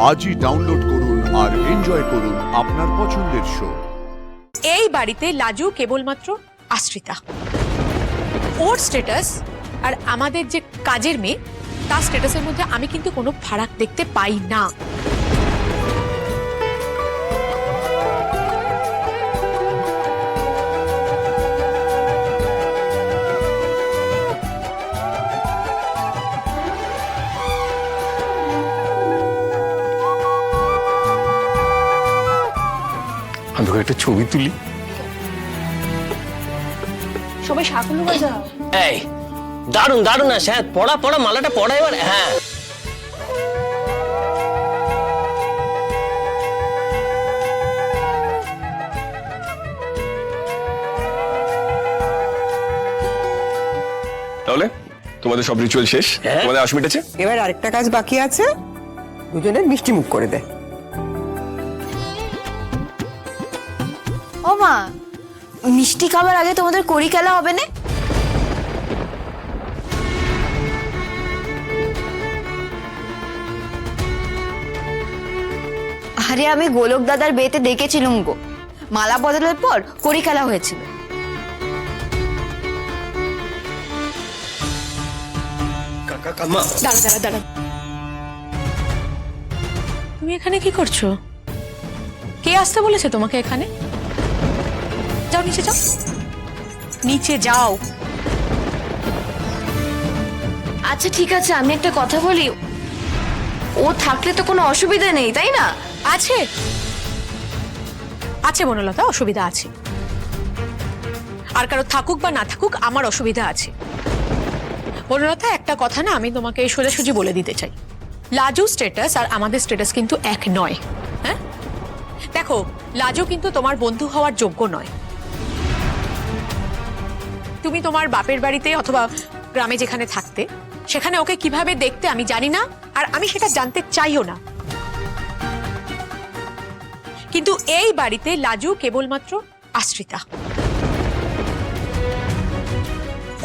আজই ডাউনলোড করুন আর এনজয় করুন আপনার পছন্দের শো। এই বাড়িতে লাজু কেবলমাত্র আশ্রিতা। ওর স্ট্যাটাস আর আমাদের যে কাজের মেয়ে তার স্ট্যাটাসের মধ্যে আমি কিন্তু কোনো ফারাক দেখতে পাই না। আমি তোকে একটা ছবি তুলি। সবাই শাকুলু বাজাও। এই দারুন দারুন না স্যার, পড়া পড়া মালাটা পড়া এবার। হ্যাঁ তাহলে তোমাদের সব রিচুয়াল শেষ, হ্যাঁ। তোমাদের 80 মিনিট আছে। এবার আরেকটা কাজ বাকি আছে, দুজনের মিষ্টি মুখ করে দে। ও মা, মিষ্টি খাবার আগে তোমাদের কড়ি খেলা হবে না? আরে আমি গোলক দাদার বিয়েতে দেখেছিলাম গো, মালা বদলের পর কড়ি খেলা হয়েছিল। দাঁড়া দাঁড়া দাঁড়া, তুমি এখানে কি করছো? কে আসতে বলেছে তোমাকে এখানে? যাও নিচে যাও, নিচে যাও। আচ্ছা ঠিক আছে, আমি একটা কথা বলি, ও থাকলে তো কোনো অসুবিধা নেই তাই না? আছে আছে বনলতা, অসুবিধা আছে। আর কারো থাকুক বা না থাকুক আমার অসুবিধা আছে। বনলতা, একটা কথা না আমি তোমাকে সোজাসুজি বলে দিতে চাই, লাজু স্ট্যাটাস আর আমাদের স্ট্যাটাস কিন্তু এক নয়। হ্যাঁ দেখো, লাজু কিন্তু তোমার বন্ধু হওয়ার যোগ্য নয়। তুমি তোমার বাপের বাড়িতে অথবা গ্রামে যেখানে থাকতে, সেখানে ওকে কিভাবে দেখতে আমি জানি না, আর আমি সেটা জানতে চাইও না। কিন্তু এই বাড়িতে লাজু কেবলমাত্র আশ্রিতা।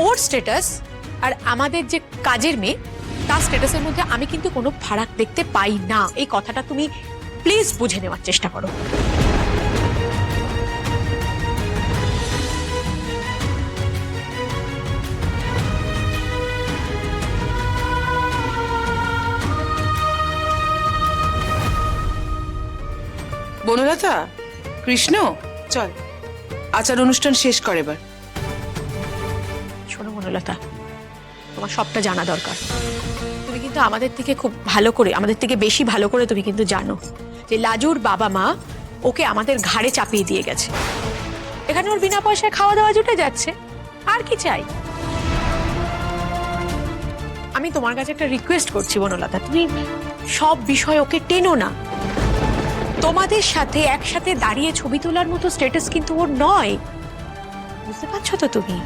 ওর স্ট্যাটাস আর আমাদের যে কাজের মেয়ে তার স্ট্যাটাসের মধ্যে আমি কিন্তু কোনো ফারাক দেখতে পাই না। এই কথাটা তুমি প্লিজ বুঝে নেওয়ার চেষ্টা করো। বনলতা, কৃষ্ণ, চল আচার অনুষ্ঠান শেষ কর এবার। শোনো বনলতা, তোমার সবটা জানা দরকার। তুমি কিন্তু আমাদের থেকে খুব ভালো করে, আমাদের থেকে বেশি ভালো করে তুমি কিন্তু জানো যে লাজুর বাবা মা ওকে আমাদের ঘাড়ে চাপিয়ে দিয়ে গেছে। এখানে ওর বিনা পয়সায় খাওয়া দাওয়া জুটে যাচ্ছে, আর কি চাই? আমি তোমার কাছে একটা রিকোয়েস্ট করছি বনলতা, তুমি সব বিষয় ওকে টেনো না। তোমাদের সাথে একসাথে দাঁড়িয়ে ছবি তোলার মতো স্ট্যাটাস কিন্তু ওর নয়, বুঝতে পারছো তো তুমি?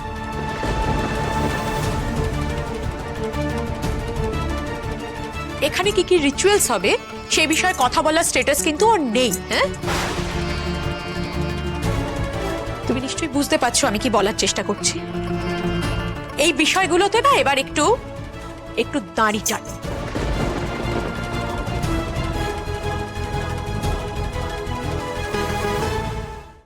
এখানে কি কি রিচুয়ালস হবে সেই বিষয়ে কথা বলার স্ট্যাটাস কিন্তু ওর নেই। হ্যাঁ, তুমি নিশ্চয়ই বুঝতে পারছো আমি কি বলার চেষ্টা করছি। এই বিষয়গুলোতে না এবার একটু একটু দাঁড়ি টানো।